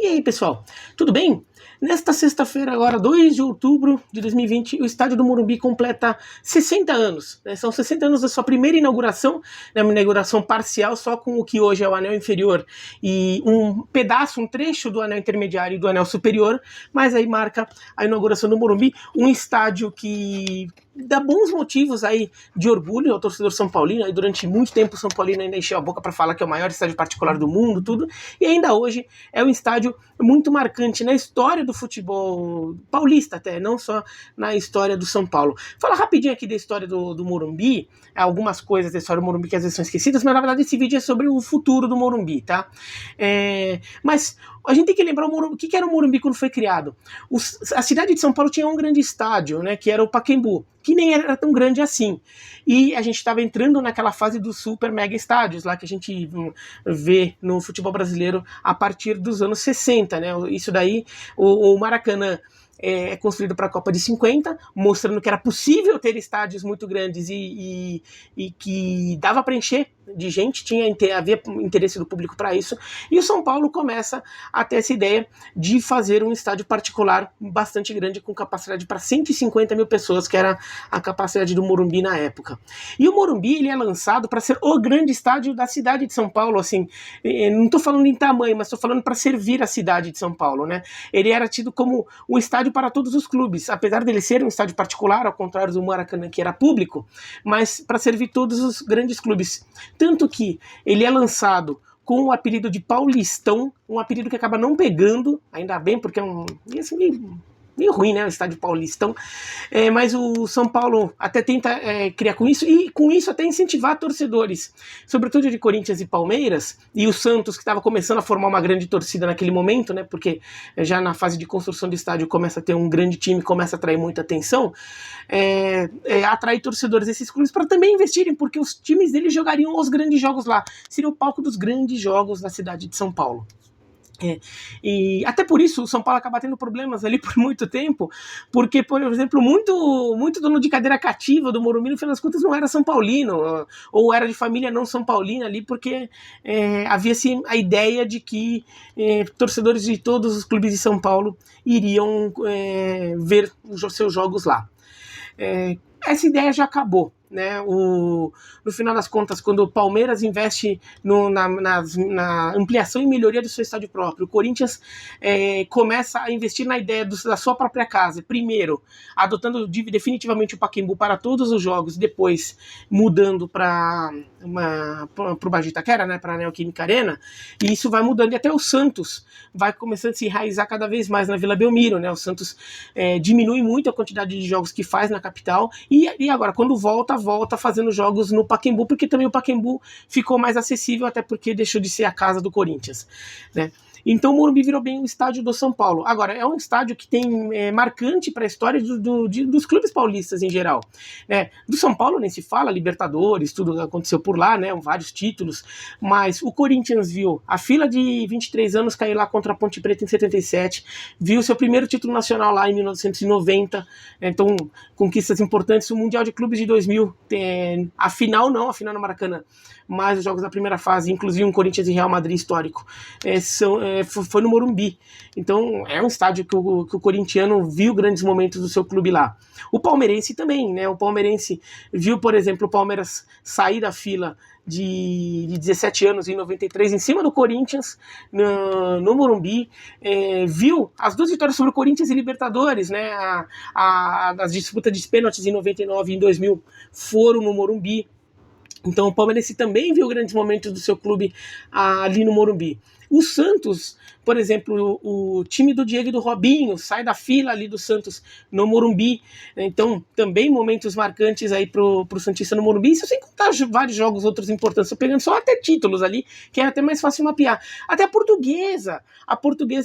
E aí, pessoal, tudo bem? Nesta sexta-feira, agora, 2 de outubro de 2020, o estádio do Morumbi completa 60 anos. Né? São 60 anos da sua primeira inauguração, né? Uma inauguração parcial, só com o que hoje é o anel inferior e um pedaço, um trecho do anel intermediário e do anel superior, mas aí marca a inauguração do Morumbi, um estádio que dá bons motivos aí de orgulho ao torcedor São Paulino. Aí durante muito tempo o São Paulino ainda encheu a boca para falar que é o maior estádio particular do mundo, tudo, e ainda hoje é um estádio muito marcante na história do futebol paulista até, não só na história do São Paulo. Fala rapidinho aqui da história do Morumbi, algumas coisas da história do Morumbi que às vezes são esquecidas, mas na verdade esse vídeo é sobre o futuro do Morumbi, tá? Mas a gente tem que lembrar o que era o Morumbi quando foi criado. A cidade de São Paulo tinha um grande estádio, né, que era o Pacaembu, que nem era tão grande assim. E a gente estava entrando naquela fase dos super mega estádios, lá que a gente vê no futebol brasileiro a partir dos anos 60, né? Isso daí, o Maracanã é construído para a Copa de 50, mostrando que era possível ter estádios muito grandes e que dava para encher de gente, havia interesse do público para isso, e o São Paulo começa a ter essa ideia de fazer um estádio particular bastante grande, com capacidade para 150 mil pessoas, que era a capacidade do Morumbi na época. E o Morumbi, ele é lançado para ser o grande estádio da cidade de São Paulo, assim, não estou falando em tamanho, mas estou falando para servir a cidade de São Paulo, né? Ele era tido como um estádio para todos os clubes, apesar dele ser um estádio particular, ao contrário do Maracanã, que era público, mas para servir todos os grandes clubes. Tanto que ele é lançado com o apelido de Paulistão, um apelido que acaba não pegando, ainda bem, porque é meio ruim, né, o estádio Paulistão, mas o São Paulo até tenta criar com isso, e com isso até incentivar torcedores, sobretudo de Corinthians e Palmeiras, e o Santos, que estava começando a formar uma grande torcida naquele momento, né, porque já na fase de construção do estádio começa a ter um grande time, começa a atrair muita atenção, atrair torcedores desses clubes para também investirem, porque os times deles jogariam os grandes jogos lá, seria o palco dos grandes jogos na cidade de São Paulo. E até por isso o São Paulo acaba tendo problemas ali por muito tempo, porque, por exemplo, muito dono de cadeira cativa do Morumbi, no final das contas, não era São Paulino, ou era de família não São Paulina ali, porque havia assim, a ideia de que torcedores de todos os clubes de São Paulo iriam ver os seus jogos lá. Essa ideia já acabou, né? No final das contas, quando o Palmeiras investe na ampliação e melhoria do seu estádio próprio, o Corinthians começa a investir na ideia da sua própria casa, primeiro adotando definitivamente o Pacaembu para todos os jogos, depois mudando para o Baixo de Itaquera, né, para a Neoquímica Arena, e isso vai mudando, e até o Santos vai começando a se enraizar cada vez mais na Vila Belmiro, né? O Santos diminui muito a quantidade de jogos que faz na capital, e agora, quando volta fazendo jogos no Pacaembu, porque também o Pacaembu ficou mais acessível, até porque deixou de ser a casa do Corinthians, né? Então o Morumbi virou bem o estádio do São Paulo. Agora, é um estádio que tem marcante para a história dos clubes paulistas em geral, né? Do São Paulo nem se fala, Libertadores, tudo aconteceu por lá, né? Vários títulos, mas o Corinthians viu a fila de 23 anos cair lá contra a Ponte Preta em 77, viu seu primeiro título nacional lá em 1990, então conquistas importantes, o Mundial de Clubes de 2000, a final no Maracanã, mas os jogos da primeira fase, inclusive um Corinthians e Real Madrid histórico, foi no Morumbi. Então é um estádio que o corintiano viu grandes momentos do seu clube lá. O palmeirense também, né? O palmeirense viu, por exemplo, o Palmeiras sair da fila de 17 anos em 93 em cima do Corinthians no Morumbi, viu as duas vitórias sobre o Corinthians e Libertadores, né? As disputas de pênaltis em 99 e em 2000 foram no Morumbi. Então o Palmeirense também viu grandes momentos do seu clube ali no Morumbi. O Santos, por exemplo, o time do Diego e do Robinho sai da fila ali do Santos no Morumbi. Então também momentos marcantes aí pro Santista no Morumbi. Isso sem contar vários jogos outros importantes. Estou pegando só até títulos ali, que é até mais fácil mapear. Até a Portuguesa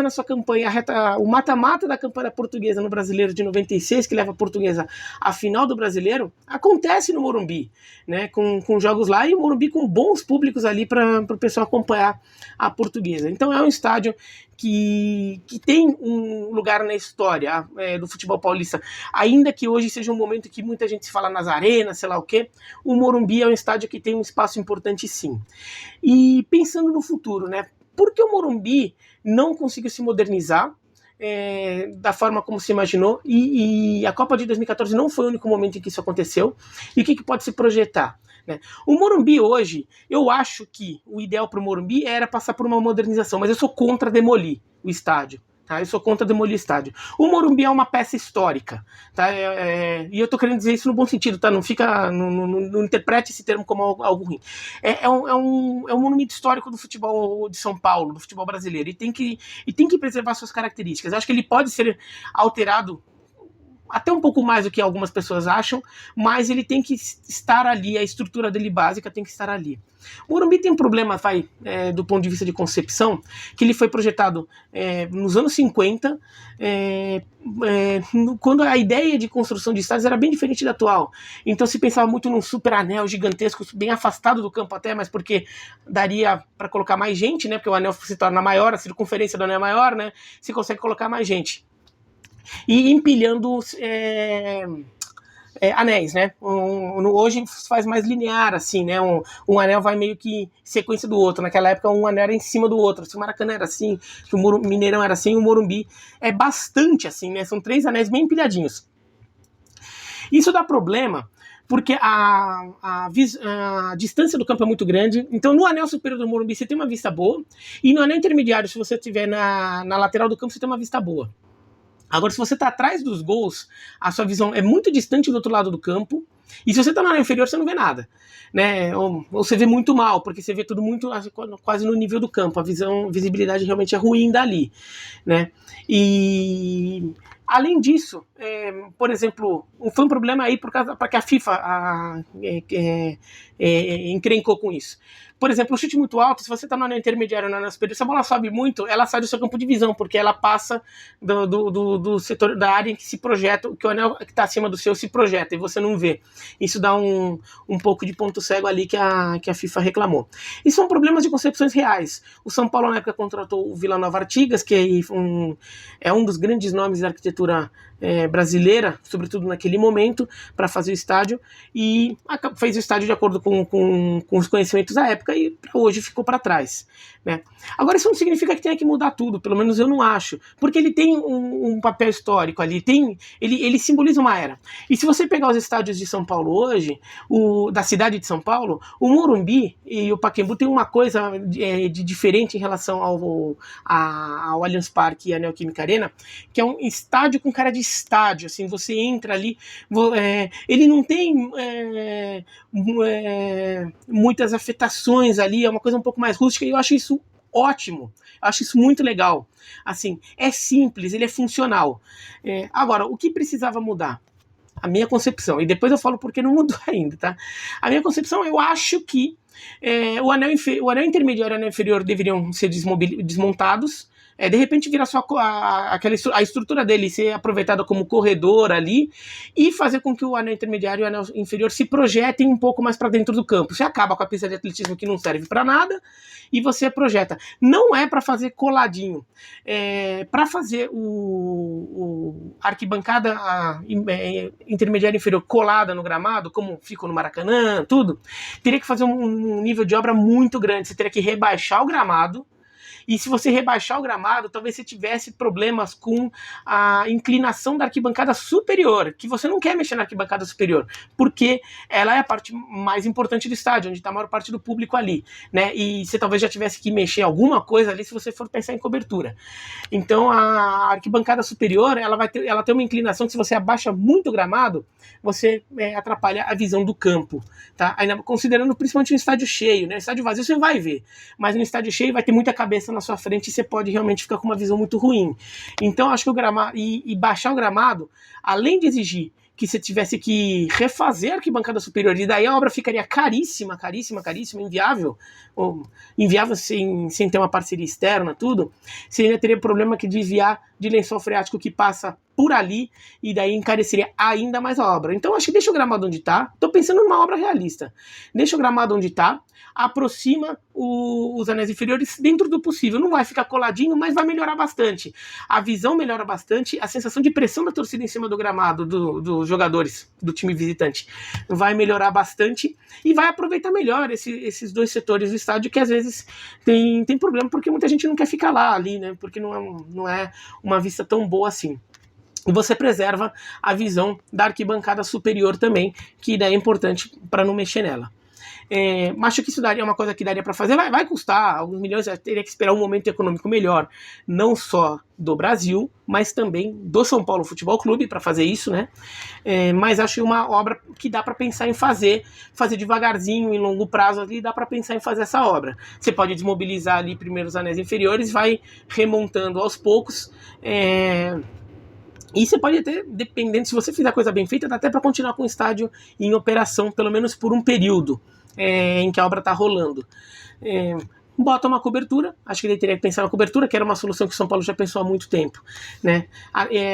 na sua campanha, o mata-mata da campanha Portuguesa no Brasileiro de 96, que leva a Portuguesa à final do Brasileiro, acontece no Morumbi, né? Com jogos lá, e o Morumbi com bons públicos ali para o pessoal acompanhar a Portuguesa. Então é um estádio que tem um lugar na história do futebol paulista, ainda que hoje seja um momento que muita gente se fala nas arenas, sei lá o quê, o Morumbi é um estádio que tem um espaço importante, sim. E pensando no futuro, né? Porque o Morumbi não conseguiu se modernizar da forma como se imaginou, e a Copa de 2014 não foi o único momento em que isso aconteceu. E o que pode se projetar? Né? O Morumbi hoje, eu acho que o ideal para o Morumbi era passar por uma modernização, mas eu sou contra demolir o estádio. Tá? Eu sou contra demolir o estádio. O Morumbi é uma peça histórica. Tá? E eu tô querendo dizer isso no bom sentido, tá? Não fica. Não interprete esse termo como algo ruim. É um monumento histórico do futebol de São Paulo, do futebol brasileiro. E tem que preservar suas características. Eu acho que ele pode ser alterado até um pouco mais do que algumas pessoas acham, mas ele tem que estar ali, a estrutura dele básica tem que estar ali. O Morumbi tem um problema, do ponto de vista de concepção, que ele foi projetado nos anos 50, quando a ideia de construção de estádios era bem diferente da atual. Então se pensava muito num super anel gigantesco, bem afastado do campo até, mas porque daria para colocar mais gente, né? Porque o anel se torna maior, a circunferência do anel é maior, né? Se consegue colocar mais gente. E empilhando anéis, né? Hoje faz mais linear, assim, né? Um anel vai meio que sequência do outro. Naquela época, um anel era em cima do outro. Se o Maracanã era assim, se o Mineirão era assim, o Morumbi é bastante assim, né? São 3 anéis bem empilhadinhos. Isso dá problema, porque a distância do campo é muito grande. Então, no anel superior do Morumbi, você tem uma vista boa. E no anel intermediário, se você estiver na lateral do campo, você tem uma vista boa. Agora, se você está atrás dos gols, a sua visão é muito distante do outro lado do campo. E se você está na área inferior, você não vê nada. Né? Ou você vê muito mal, porque você vê tudo muito quase no nível do campo. A visibilidade realmente é ruim dali. Né? E além disso, por exemplo, foi um problema aí porque a FIFA encrencou com isso. Por exemplo, o chute muito alto, se você está no anel intermediário ou no anel superior, se a bola sobe muito, ela sai do seu campo de visão, porque ela passa do setor da área em que se projeta, que o anel que está acima do seu se projeta, e você não vê. Isso dá um pouco de ponto cego ali que a FIFA reclamou. E são problemas de concepções reais. O São Paulo, na época, contratou o Vila Nova Artigas, que é um dos grandes nomes da arquitetura brasileira, sobretudo naquele momento, para fazer o estádio, e fez o estádio de acordo com os conhecimentos da época, e hoje ficou para trás. Né? Agora, isso não significa que tenha que mudar tudo, pelo menos eu não acho, porque ele tem um papel histórico ali, ele simboliza uma era. E se você pegar os estádios de São Paulo hoje, da cidade de São Paulo, o Morumbi e o Pacaembu tem uma coisa de diferente em relação ao Allianz Parque e a Neoquímica Arena, que é um estádio com cara de estádio, assim, você entra ali, ele não tem muitas afetações ali, é uma coisa um pouco mais rústica, e eu acho isso ótimo, eu acho isso muito legal. Assim, é simples, ele é funcional. Agora, o que precisava mudar? A minha concepção, e depois eu falo porque não mudou ainda, tá? A minha concepção, eu acho que o anel intermediário e o anel inferior deveriam ser desmontados. De repente virar só a estrutura dele ser aproveitada como corredor ali, e fazer com que o anel intermediário e o anel inferior se projetem um pouco mais para dentro do campo. Você acaba com a pista de atletismo que não serve para nada e você projeta. Não é para fazer coladinho, para fazer a arquibancada intermediária e inferior colada no gramado, como ficou no Maracanã, tudo, teria que fazer um nível de obra muito grande. Você teria que rebaixar o gramado. E se você rebaixar o gramado, talvez você tivesse problemas com a inclinação da arquibancada superior, que você não quer mexer na arquibancada superior, porque ela é a parte mais importante do estádio, onde está a maior parte do público ali, né? E você talvez já tivesse que mexer alguma coisa ali se você for pensar em cobertura. Então a arquibancada superior, ela tem uma inclinação que, se você abaixa muito o gramado, você atrapalha a visão do campo, tá? Ainda considerando principalmente um estádio cheio, né? Estádio vazio você vai ver, mas no estádio cheio vai ter muita cabeça na sua frente e você pode realmente ficar com uma visão muito ruim. Então acho que o gramado e baixar o gramado, além de exigir que você tivesse que refazer a arquibancada superior, e daí a obra ficaria caríssima, inviável sem ter uma parceria externa, tudo, você ainda teria problema de desviar de lençol freático que passa por ali, e daí encareceria ainda mais a obra. Então acho que deixa o gramado onde está, estou pensando numa obra realista, deixa o gramado onde está, aproxima os anéis inferiores dentro do possível, não vai ficar coladinho, mas vai melhorar bastante, a visão melhora bastante, a sensação de pressão da torcida em cima do gramado, dos jogadores do time visitante, vai melhorar bastante, e vai aproveitar melhor esses dois setores do estádio, que às vezes tem problema, porque muita gente não quer ficar lá, ali, né, porque não é uma vista tão boa assim. E você preserva a visão da arquibancada superior também, que daí é importante para não mexer nela. Acho que isso daria uma coisa que daria para fazer, vai custar alguns milhões, teria que esperar um momento econômico melhor, não só do Brasil, mas também do São Paulo Futebol Clube para fazer isso, né? Mas acho uma obra que dá para pensar em fazer devagarzinho, em longo prazo ali, dá para pensar em fazer essa obra. Você pode desmobilizar ali primeiro os anéis inferiores, vai remontando aos poucos, e você pode até, dependendo, se você fizer a coisa bem feita, dá até para continuar com o estádio em operação, pelo menos por um período em que a obra está rolando. Bota uma cobertura, acho que ele teria que pensar na cobertura, que era uma solução que o São Paulo já pensou há muito tempo, né?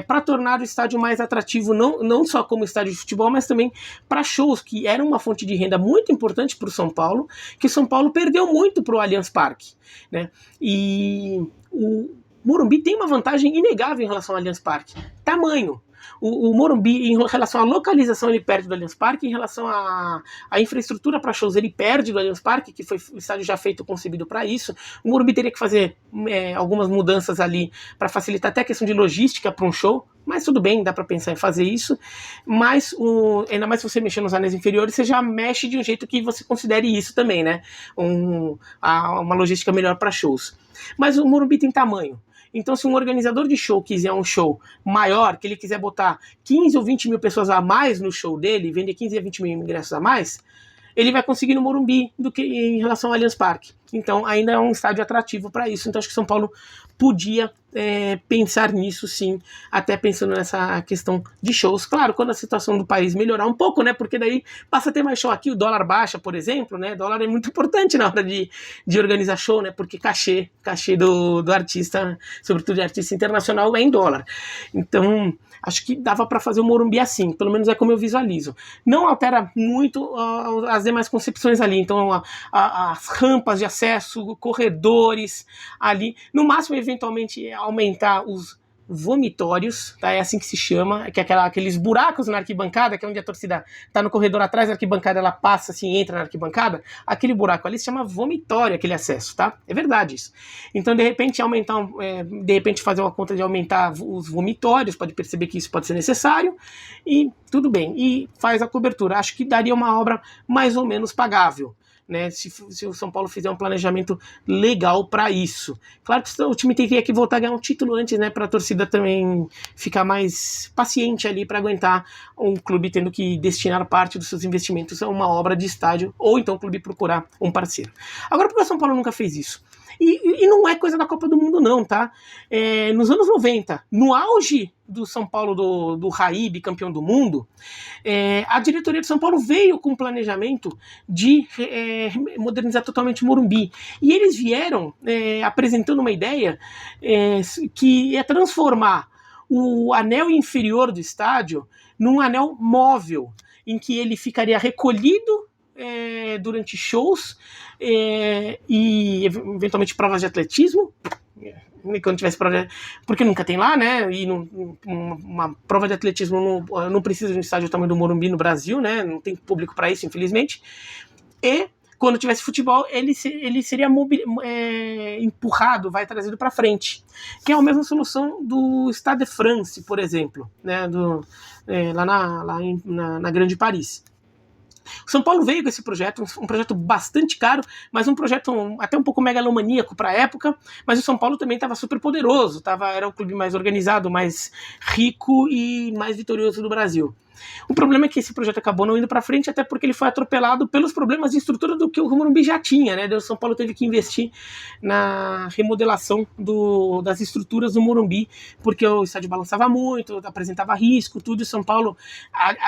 Para tornar o estádio mais atrativo, não só como estádio de futebol, mas também para shows, que era uma fonte de renda muito importante para o São Paulo, que o São Paulo perdeu muito para o Allianz Parque, né? E o Morumbi tem uma vantagem inegável em relação ao Allianz Parque: tamanho. O Morumbi, em relação à localização, ele perde do Allianz Parque, em relação à infraestrutura para shows, ele perde do Allianz Parque, que foi o estádio já feito, concebido para isso. O Morumbi teria que fazer algumas mudanças ali para facilitar até a questão de logística para um show, mas tudo bem, dá para pensar em fazer isso. Mas, ainda mais se você mexer nos anéis inferiores, você já mexe de um jeito que você considere isso também, né? Uma logística melhor para shows. Mas o Morumbi tem tamanho. Então, se um organizador de show quiser um show maior, que ele quiser botar 15 ou 20 mil pessoas a mais no show dele, vender 15 a 20 mil ingressos a mais, ele vai conseguir no Morumbi do que em relação ao Allianz Parque. Então, ainda é um estádio atrativo para isso. Então, acho que São Paulo podia pensar nisso, sim, até pensando nessa questão de shows. Claro, quando a situação do país melhorar um pouco, né? Porque daí passa a ter mais show aqui, o dólar baixa, por exemplo, né? O dólar é muito importante na hora de organizar show, né? Porque cachê do artista, sobretudo de artista internacional, é em dólar. Então, acho que dava para fazer o Morumbi assim, pelo menos é como eu visualizo. Não altera muito as demais concepções ali, então as rampas de acesso, corredores ali, no máximo, eventualmente, aumentar os vomitórios, tá? É assim que se chama, que é aqueles buracos na arquibancada, que é onde a torcida tá no corredor atrás da arquibancada, ela passa assim, entra na arquibancada, aquele buraco ali se chama vomitório, aquele acesso, tá? É verdade isso. Então, de repente, fazer uma conta de aumentar os vomitórios, pode perceber que isso pode ser necessário, e tudo bem, e faz a cobertura. Acho que daria uma obra mais ou menos pagável, né, se o São Paulo fizer um planejamento legal para isso. Claro que o time teria que voltar a ganhar um título antes, né, para a torcida também ficar mais paciente ali para aguentar um clube tendo que destinar parte dos seus investimentos a uma obra de estádio, ou então o clube procurar um parceiro. Agora, por que o São Paulo nunca fez isso? E não é coisa da Copa do Mundo, não, tá? Nos anos 90, no auge do São Paulo, do Raí, bicampeão do mundo, a diretoria de São Paulo veio com um planejamento de modernizar totalmente o Morumbi. E eles vieram apresentando uma ideia que é transformar o anel inferior do estádio num anel móvel, em que ele ficaria recolhido durante shows e eventualmente provas de atletismo, quando tivesse prova, porque nunca tem lá, né? E uma prova de atletismo não precisa de um estádio do tamanho do Morumbi no Brasil, né? Não tem público para isso, infelizmente. E quando tivesse futebol, ele seria empurrado, trazido para frente, que é a mesma solução do Stade de France, por exemplo, né? Lá na Grande Paris. O São Paulo veio com esse projeto, um projeto bastante caro, mas um projeto até um pouco megalomaníaco para a época, mas o São Paulo também estava super poderoso, era o clube mais organizado, mais rico e mais vitorioso do Brasil. O problema é que esse projeto acabou não indo para frente, até porque ele foi atropelado pelos problemas de estrutura do que o Morumbi já tinha, né? O São Paulo teve que investir na remodelação das estruturas do Morumbi, porque o estádio balançava muito, apresentava risco, tudo, e São Paulo...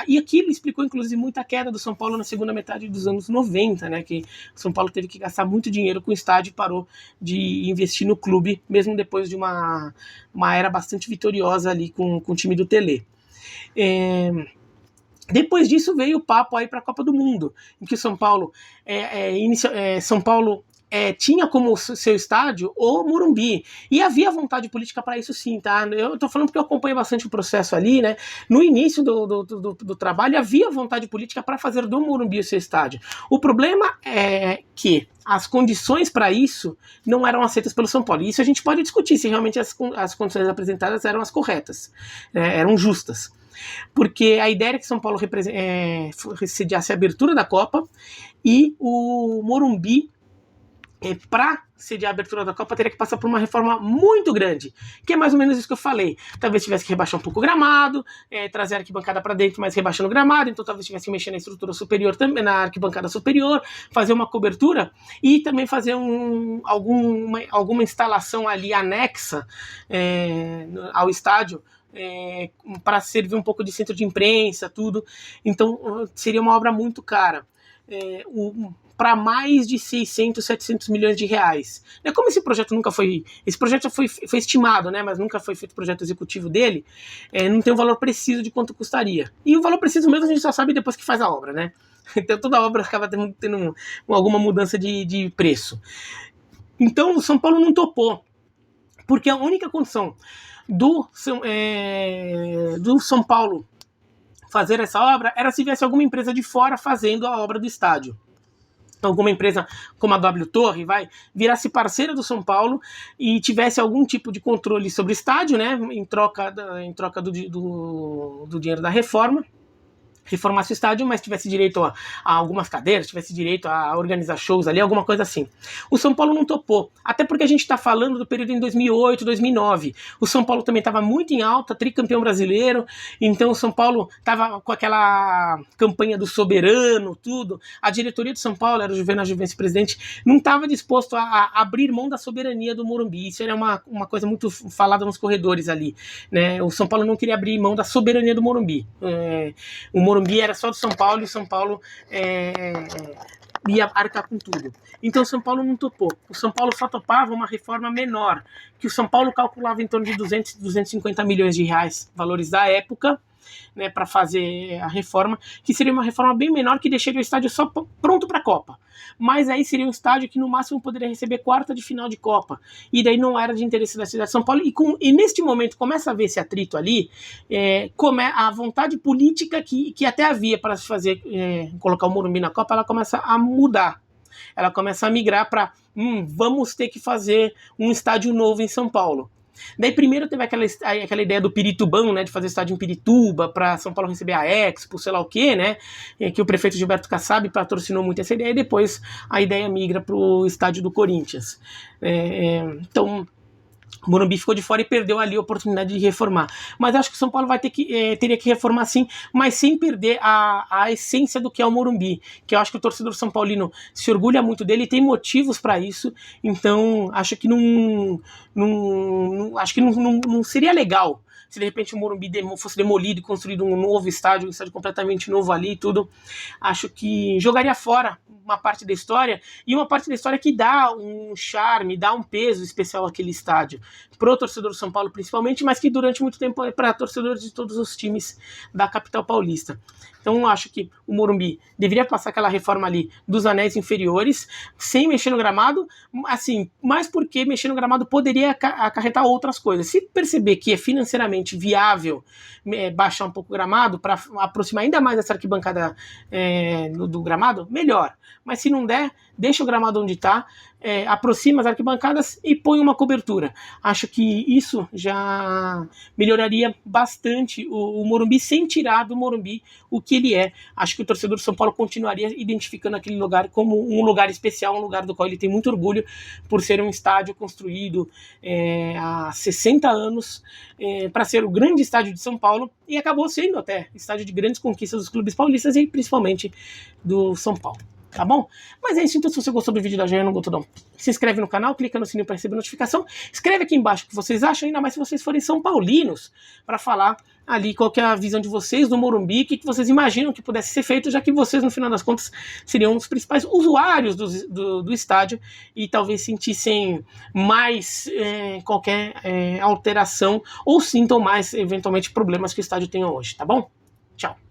E aquilo explicou, inclusive, muita queda do São Paulo na segunda metade dos anos 90, né? Que o São Paulo teve que gastar muito dinheiro com o estádio e parou de investir no clube, mesmo depois de uma era bastante vitoriosa ali com o time do Tele. Depois disso veio o papo aí para a Copa do Mundo, em que o São Paulo, tinha como seu estádio o Morumbi, e havia vontade política para isso sim, tá? Eu tô falando porque eu acompanho bastante o processo ali, né? No início do trabalho havia vontade política para fazer do Morumbi o seu estádio. O problema é que as condições para isso não eram aceitas pelo São Paulo. E isso a gente pode discutir se realmente as condições apresentadas eram as corretas, eram justas. Porque a ideia era que São Paulo sediasse a abertura da Copa, e o Morumbi, para sediar a abertura da Copa, teria que passar por uma reforma muito grande, que é mais ou menos isso que eu falei. Talvez tivesse que rebaixar um pouco o gramado, trazer a arquibancada para dentro, mas rebaixando o gramado, então talvez tivesse que mexer na estrutura superior também, na arquibancada superior, fazer uma cobertura e também fazer alguma instalação ali anexa ao estádio, para servir um pouco de centro de imprensa, tudo. Então seria uma obra muito cara, para mais de 600, 700 milhões de reais. Como esse projeto nunca foi... Esse projeto já foi estimado, né, mas nunca foi feito o projeto executivo dele, não tem um valor preciso de quanto custaria. E o valor preciso mesmo a gente só sabe depois que faz a obra, né? Então toda obra acaba tendo alguma mudança de preço. Então o São Paulo não topou, porque a única condição do São Paulo fazer essa obra era se tivesse alguma empresa de fora fazendo a obra do estádio. Alguma empresa como a W Torre virasse parceira do São Paulo e tivesse algum tipo de controle sobre o estádio, né, em troca do dinheiro da reforma, reformasse o estádio, mas tivesse direito a algumas cadeiras, tivesse direito a organizar shows ali, alguma coisa assim. O São Paulo não topou, até porque a gente está falando do período em 2008, 2009. O São Paulo também estava muito em alta, tricampeão brasileiro, então o São Paulo estava com aquela campanha do soberano, tudo. A diretoria do São Paulo, era o Juvenal vice-presidente, não estava disposto a abrir mão da soberania do Morumbi. Isso era uma coisa muito falada nos corredores ali, né? O São Paulo não queria abrir mão da soberania do Morumbi. O Morumbi era só do São Paulo, e o São Paulo ia arcar com tudo. Então o São Paulo não topou. O São Paulo só topava uma reforma menor, que o São Paulo calculava em torno de 200, 250 milhões de reais, valores da época, né, para fazer a reforma, que seria uma reforma bem menor, que deixaria o estádio só pronto para a Copa. Mas aí seria um estádio que no máximo poderia receber quarta de final de Copa, e daí não era de interesse da cidade de São Paulo, e neste momento começa a haver esse atrito ali, a vontade política que até havia para se fazer, colocar o Morumbi na Copa, ela começa a mudar. Ela começa a migrar para vamos ter que fazer um estádio novo em São Paulo. Daí primeiro teve aquela ideia do Piritubão, né, de fazer estádio em Pirituba para São Paulo receber a Expo, sei lá o quê, né, que o prefeito Gilberto Kassab patrocinou muito essa ideia, e depois a ideia migra para o estádio do Corinthians. Então o Morumbi ficou de fora e perdeu ali a oportunidade de reformar. Mas acho que o São Paulo teria que reformar sim, mas sem perder a essência do que é o Morumbi, que eu acho que o torcedor são paulino se orgulha muito dele e tem motivos para isso. Então acho que não seria legal se de repente o Morumbi fosse demolido e construído um novo estádio, um estádio completamente novo ali e tudo. Acho que jogaria fora uma parte da história, e uma parte da história que dá um charme, dá um peso especial àquele estádio, pro torcedor do São Paulo principalmente, mas que durante muito tempo é para torcedores de todos os times da capital paulista. Então acho que o Morumbi deveria passar aquela reforma ali dos anéis inferiores, sem mexer no gramado, assim, mas porque mexer no gramado poderia acarretar outras coisas. Se perceber que é financeiramente viável baixar um pouco o gramado para aproximar ainda mais essa arquibancada do gramado, melhor. mas se não der, deixa o gramado onde está, aproxima as arquibancadas e põe uma cobertura. Acho que isso já melhoraria bastante o Morumbi, sem tirar do Morumbi o que ele é. Acho que o torcedor do São Paulo continuaria identificando aquele lugar como um lugar especial, um lugar do qual ele tem muito orgulho, por ser um estádio construído há 60 anos para ser o grande estádio de São Paulo, e acabou sendo até estádio de grandes conquistas dos clubes paulistas e principalmente do São Paulo. Tá bom? Mas é isso, então se você gostou do vídeo, da joinha, não gostou não, se inscreve no canal, clica no sininho para receber notificação, escreve aqui embaixo o que vocês acham, ainda mais se vocês forem são paulinos, para falar ali qual que é a visão de vocês do Morumbi, o que vocês imaginam que pudesse ser feito, já que vocês, no final das contas, seriam um dos principais usuários do estádio e talvez sentissem mais qualquer alteração ou sintam mais, eventualmente, problemas que o estádio tem hoje, tá bom? Tchau!